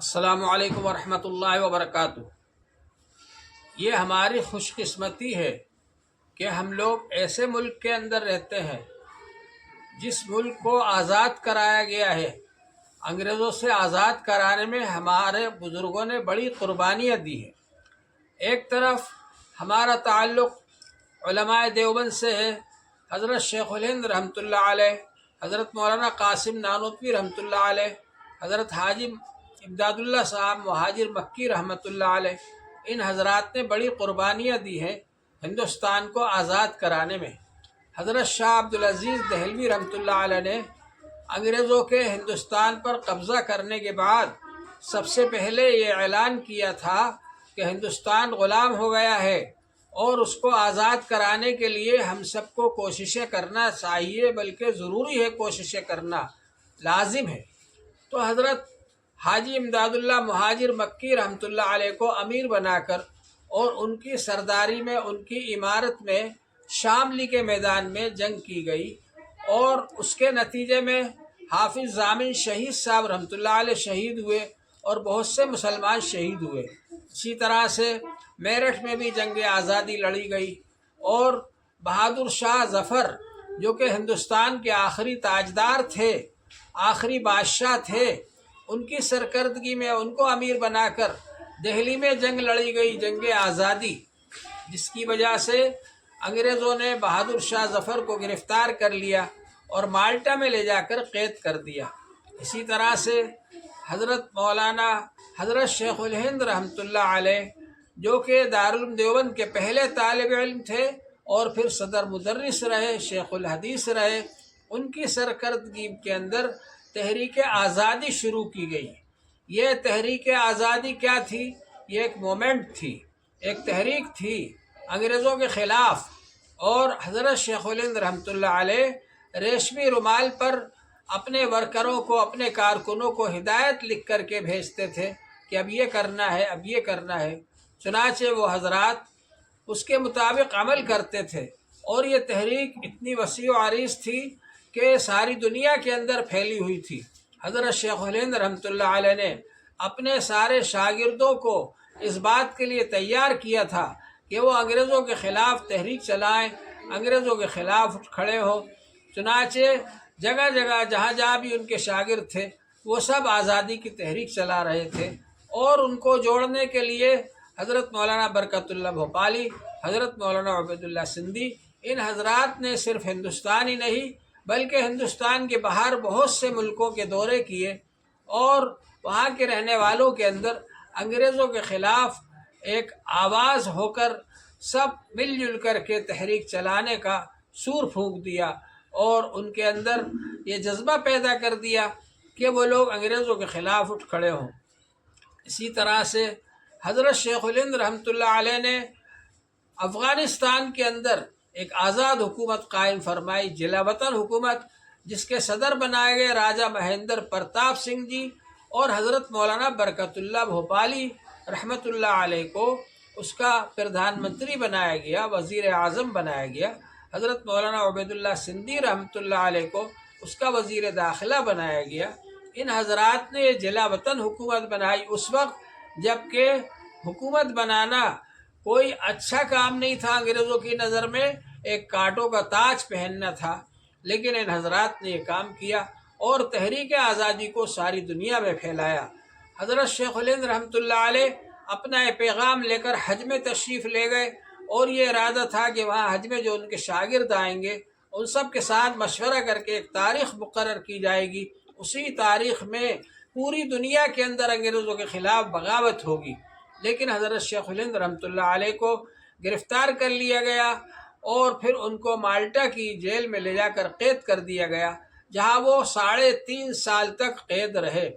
السلام علیکم ورحمۃ اللہ وبرکاتہ۔ یہ ہماری خوش قسمتی ہے کہ ہم لوگ ایسے ملک کے اندر رہتے ہیں جس ملک کو آزاد کرایا گیا ہے۔ انگریزوں سے آزاد کرانے میں ہمارے بزرگوں نے بڑی قربانیاں دی ہیں۔ ایک طرف ہمارا تعلق علماء دیوبند سے ہے، حضرت شیخ الہند رحمۃ اللہ علیہ، حضرت مولانا قاسم نانوتوی رحمۃ اللہ علیہ، حضرت حاجی امداد اللہ صاحب مہاجر مکی رحمۃ اللہ علیہ۔ ان حضرات نے بڑی قربانیاں دی ہیں ہندوستان کو آزاد کرانے میں۔ حضرت شاہ عبدالعزیز دہلوی رحمۃ اللہ علیہ نے انگریزوں کے ہندوستان پر قبضہ کرنے کے بعد سب سے پہلے یہ اعلان کیا تھا کہ ہندوستان غلام ہو گیا ہے اور اس کو آزاد کرانے کے لیے ہم سب کو کوششیں کرنا چاہیے، بلکہ ضروری ہے، کوششیں کرنا لازم ہے۔ تو حضرت حاجی امداد اللہ مہاجر مکی رحمۃ اللہ علیہ کو امیر بنا کر اور ان کی سرداری میں، ان کی عمارت میں شاملی کے میدان میں جنگ کی گئی، اور اس کے نتیجے میں حافظ ضامن شہید صاحب رحمۃ اللہ علیہ شہید ہوئے اور بہت سے مسلمان شہید ہوئے۔ اسی طرح سے میرٹھ میں بھی جنگ آزادی لڑی گئی، اور بہادر شاہ ظفر جو کہ ہندوستان کے آخری تاجدار تھے، آخری بادشاہ تھے، ان کی سرکردگی میں ان کو امیر بنا کر دہلی میں جنگ لڑی گئی، جنگ آزادی، جس کی وجہ سے انگریزوں نے بہادر شاہ ظفر کو گرفتار کر لیا اور مالٹا میں لے جا کر قید کر دیا۔ اسی طرح سے حضرت مولانا حضرت شیخ الہند رحمۃ اللہ علیہ، جو کہ دارالعلوم دیوبند کے پہلے طالب علم تھے اور پھر صدر مدرس رہے، شیخ الحدیث رہے، ان کی سرکردگی کے اندر تحریک آزادی شروع کی گئی۔ یہ تحریک آزادی کیا تھی؟ یہ ایک مومنٹ تھی، ایک تحریک تھی انگریزوں کے خلاف، اور حضرت شیخ الہند رحمۃ اللہ علیہ ریشمی رومال پر اپنے ورکروں کو، اپنے کارکنوں کو ہدایت لکھ کر کے بھیجتے تھے کہ اب یہ کرنا ہے، اب یہ کرنا ہے۔ چنانچہ وہ حضرات اس کے مطابق عمل کرتے تھے، اور یہ تحریک اتنی وسیع و عریض تھی کہ ساری دنیا کے اندر پھیلی ہوئی تھی۔ حضرت شیخ الہند رحمۃ اللہ علیہ نے اپنے سارے شاگردوں کو اس بات کے لیے تیار کیا تھا کہ وہ انگریزوں کے خلاف تحریک چلائیں، انگریزوں کے خلاف کھڑے ہو۔ چنانچہ جگہ جگہ جہاں جہاں بھی ان کے شاگرد تھے، وہ سب آزادی کی تحریک چلا رہے تھے، اور ان کو جوڑنے کے لیے حضرت مولانا برکت اللہ بھوپالی، حضرت مولانا عبید اللہ سندھی، ان حضرات نے صرف ہندوستان ہی نہیں بلکہ ہندوستان کے باہر بہت سے ملکوں کے دورے کیے، اور وہاں کے رہنے والوں کے اندر انگریزوں کے خلاف ایک آواز ہو کر سب مل جل کر کے تحریک چلانے کا سور پھونک دیا، اور ان کے اندر یہ جذبہ پیدا کر دیا کہ وہ لوگ انگریزوں کے خلاف اٹھ کھڑے ہوں۔ اسی طرح سے حضرت شیخ الہند رحمۃ اللہ علیہ نے افغانستان کے اندر ایک آزاد حکومت قائم فرمائی، جلا وطن حکومت، جس کے صدر بنائے گئے راجہ مہیندر پرتاپ سنگھ جی، اور حضرت مولانا برکت اللہ بھوپالی رحمۃ اللہ علیہ کو اس کا پردھان منتری بنایا گیا، وزیر اعظم بنایا گیا۔ حضرت مولانا عبید اللہ سندھی رحمۃ اللہ علیہ کو اس کا وزیر داخلہ بنایا گیا۔ ان حضرات نے یہ جلا وطن حکومت بنائی اس وقت جب کہ حکومت بنانا کوئی اچھا کام نہیں تھا، انگریزوں کی نظر میں ایک کانٹوں کا تاج پہننا تھا، لیکن ان حضرات نے یہ کام کیا اور تحریک آزادی کو ساری دنیا میں پھیلایا۔ حضرت شیخ الہند رحمۃ اللہ علیہ اپنا یہ پیغام لے کر حج میں تشریف لے گئے، اور یہ ارادہ تھا کہ وہاں حج میں جو ان کے شاگرد آئیں گے ان سب کے ساتھ مشورہ کر کے ایک تاریخ مقرر کی جائے گی، اسی تاریخ میں پوری دنیا کے اندر انگریزوں کے خلاف بغاوت ہوگی۔ لیکن حضرت شیخ الہند رحمۃ اللہ علیہ کو گرفتار کر لیا گیا، اور پھر ان کو مالٹا کی جیل میں لے جا کر قید کر دیا گیا، جہاں وہ 3.5 سال تک قید رہے۔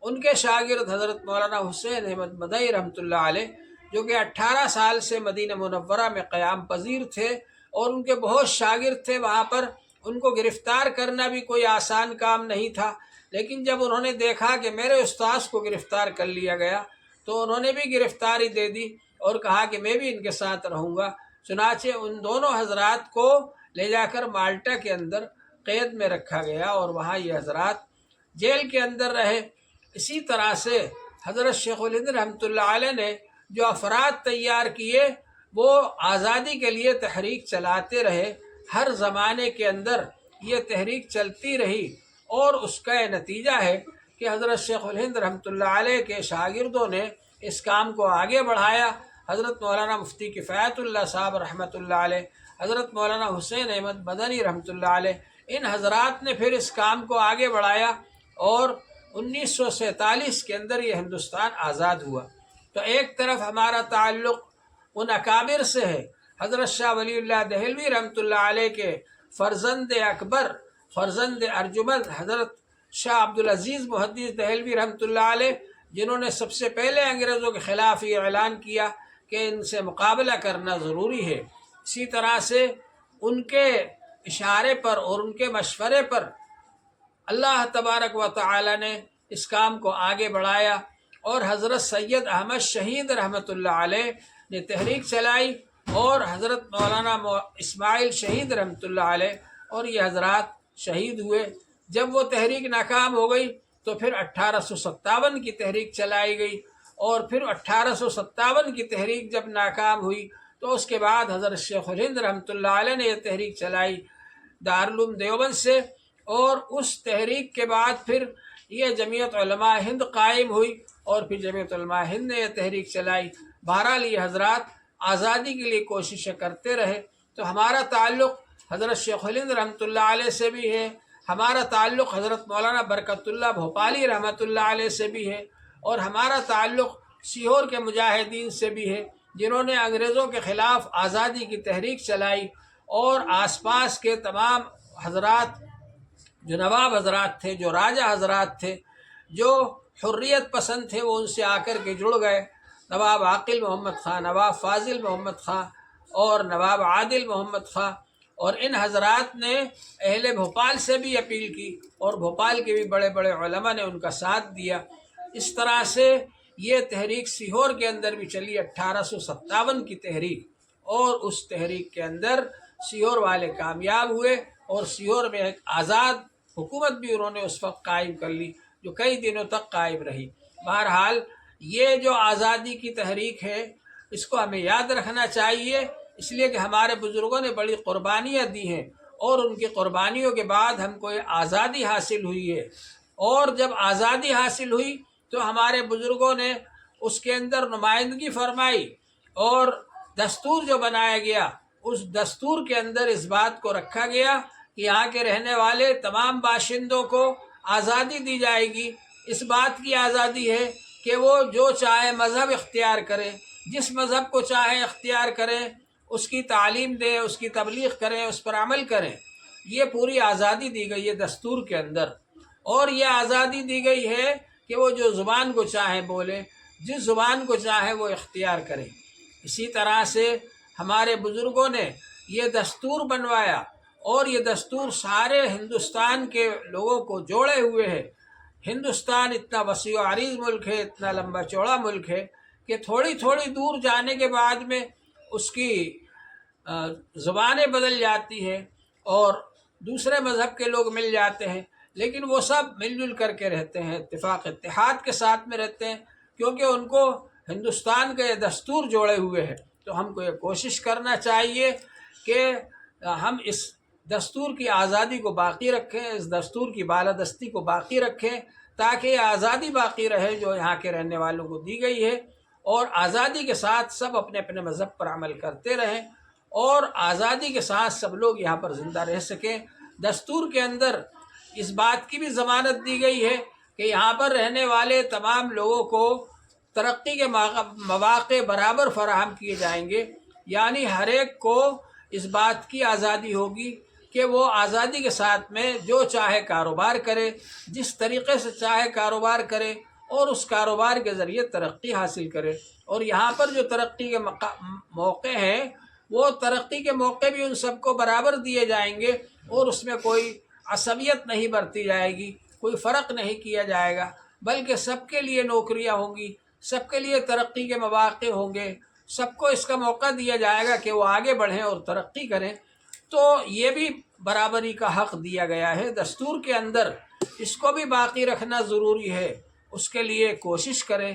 ان کے شاگرد حضرت مولانا حسین احمد مدعی رحمۃ اللہ علیہ، جو کہ 18 سال سے مدینہ منورہ میں قیام پذیر تھے، اور ان کے بہت شاگرد تھے وہاں پر، ان کو گرفتار کرنا بھی کوئی آسان کام نہیں تھا۔ لیکن جب انہوں نے دیکھا کہ میرے استاذ کو گرفتار کر لیا گیا، تو انہوں نے بھی گرفتاری دے دی اور کہا کہ میں بھی ان کے ساتھ رہوں گا۔ چنانچہ ان دونوں حضرات کو لے جا کر مالٹا کے اندر قید میں رکھا گیا، اور وہاں یہ حضرات جیل کے اندر رہے۔ اسی طرح سے حضرت شیخ الہند رحمۃ اللہ علیہ نے جو افراد تیار کیے وہ آزادی کے لیے تحریک چلاتے رہے، ہر زمانے کے اندر یہ تحریک چلتی رہی، اور اس کا یہ نتیجہ ہے کہ حضرت شیخ الہند رحمۃ اللہ علیہ کے شاگردوں نے اس کام کو آگے بڑھایا۔ حضرت مولانا مفتی کفایت اللہ صاحب رحمۃ اللہ علیہ، حضرت مولانا حسین احمد مدنی رحمۃ اللہ علیہ، ان حضرات نے پھر اس کام کو آگے بڑھایا، اور 1947 کے اندر یہ ہندوستان آزاد ہوا۔ تو ایک طرف ہمارا تعلق ان اکابر سے ہے، حضرت شاہ ولی اللہ دہلوی رحمۃ اللہ علیہ کے فرزند اکبر، فرزند ارجمند حضرت شاہ عبدالعزیز محدث دہلوی رحمۃ اللہ علیہ، جنہوں نے سب سے پہلے انگریزوں کے خلاف یہ اعلان کیا کہ ان سے مقابلہ کرنا ضروری ہے۔ اسی طرح سے ان کے اشارے پر اور ان کے مشورے پر اللہ تبارک و تعالی نے اس کام کو آگے بڑھایا، اور حضرت سید احمد شہید رحمۃ اللہ علیہ نے تحریک چلائی، اور حضرت مولانا اسماعیل شہید رحمۃ اللہ علیہ، اور یہ حضرات شہید ہوئے۔ جب وہ تحریک ناکام ہو گئی تو پھر 1857 کی تحریک چلائی گئی، اور پھر 1857 کی تحریک جب ناکام ہوئی تو اس کے بعد حضرت شیخ الہند رحمۃ اللہ علیہ نے یہ تحریک چلائی دارالعلوم دیوبند سے، اور اس تحریک کے بعد پھر یہ جمعیت علماء ہند قائم ہوئی، اور پھر جمعیت علماء ہند نے یہ تحریک چلائی۔ بہرحال یہ حضرات آزادی کے لیے کوششیں کرتے رہے۔ تو ہمارا تعلق حضرت شیخ الہند رحمۃ اللہ علیہ سے بھی ہے، ہمارا تعلق حضرت مولانا برکت اللہ بھوپالی رحمۃ اللہ علیہ سے بھی ہے، اور ہمارا تعلق سیہور کے مجاہدین سے بھی ہے، جنہوں نے انگریزوں کے خلاف آزادی کی تحریک چلائی، اور آس پاس کے تمام حضرات جو نواب حضرات تھے، جو راجہ حضرات تھے، جو حریت پسند تھے، وہ ان سے آ کر کے جڑ گئے۔ نواب عاقل محمد خان، نواب فاضل محمد خان، اور نواب عادل محمد خان، اور ان حضرات نے اہل بھوپال سے بھی اپیل کی، اور بھوپال کے بھی بڑے بڑے علماء نے ان کا ساتھ دیا۔ اس طرح سے یہ تحریک سیہور کے اندر بھی چلی، 1857 کی تحریک، اور اس تحریک کے اندر سیہور والے کامیاب ہوئے، اور سیہور میں ایک آزاد حکومت بھی انہوں نے اس وقت قائم کر لی، جو کئی دنوں تک قائم رہی۔ بہرحال یہ جو آزادی کی تحریک ہے، اس کو ہمیں یاد رکھنا چاہیے، اس لیے کہ ہمارے بزرگوں نے بڑی قربانیاں دی ہیں، اور ان کی قربانیوں کے بعد ہم کو یہ آزادی حاصل ہوئی ہے۔ اور جب آزادی حاصل ہوئی تو ہمارے بزرگوں نے اس کے اندر نمائندگی فرمائی، اور دستور جو بنایا گیا، اس دستور کے اندر اس بات کو رکھا گیا کہ یہاں کے رہنے والے تمام باشندوں کو آزادی دی جائے گی۔ اس بات کی آزادی ہے کہ وہ جو چاہے مذہب اختیار کرے، جس مذہب کو چاہے اختیار کریں، اس کی تعلیم دیں، اس کی تبلیغ کریں، اس پر عمل کریں۔ یہ پوری آزادی دی گئی ہے دستور کے اندر، اور یہ آزادی دی گئی ہے کہ وہ جو زبان کو چاہے بولیں، جس زبان کو چاہے وہ اختیار کریں۔ اسی طرح سے ہمارے بزرگوں نے یہ دستور بنوایا، اور یہ دستور سارے ہندوستان کے لوگوں کو جوڑے ہوئے ہے۔ ہندوستان اتنا وسیع و عریض ملک ہے، اتنا لمبا چوڑا ملک ہے کہ تھوڑی تھوڑی دور جانے کے بعد میں اس کی زبانیں بدل جاتی ہیں، اور دوسرے مذہب کے لوگ مل جاتے ہیں، لیکن وہ سب مل جل کر کے رہتے ہیں، اتفاق اتحاد کے ساتھ میں رہتے ہیں، کیونکہ ان کو ہندوستان کا یہ دستور جوڑے ہوئے ہے۔ تو ہم کو یہ کوشش کرنا چاہیے کہ ہم اس دستور کی آزادی کو باقی رکھیں، اس دستور کی بالادستی کو باقی رکھیں، تاکہ یہ آزادی باقی رہے جو یہاں کے رہنے والوں کو دی گئی ہے، اور آزادی کے ساتھ سب اپنے اپنے مذہب پر عمل کرتے رہیں، اور آزادی کے ساتھ سب لوگ یہاں پر زندہ رہ سکیں۔ دستور کے اندر اس بات کی بھی ضمانت دی گئی ہے کہ یہاں پر رہنے والے تمام لوگوں کو ترقی کے مواقع برابر فراہم کیے جائیں گے، یعنی ہر ایک کو اس بات کی آزادی ہوگی کہ وہ آزادی کے ساتھ میں جو چاہے کاروبار کرے، جس طریقے سے چاہے کاروبار کرے، اور اس کاروبار کے ذریعے ترقی حاصل کرے۔ اور یہاں پر جو ترقی کے موقع ہیں، وہ ترقی کے موقع بھی ان سب کو برابر دیے جائیں گے، اور اس میں کوئی عصبیت نہیں برتی جائے گی، کوئی فرق نہیں کیا جائے گا، بلکہ سب کے لیے نوکریاں ہوں گی، سب کے لیے ترقی کے مواقع ہوں گے، سب کو اس کا موقع دیا جائے گا کہ وہ آگے بڑھیں اور ترقی کریں۔ تو یہ بھی برابری کا حق دیا گیا ہے دستور کے اندر، اس کو بھی باقی رکھنا ضروری ہے۔ اس کے لیے کوشش کریں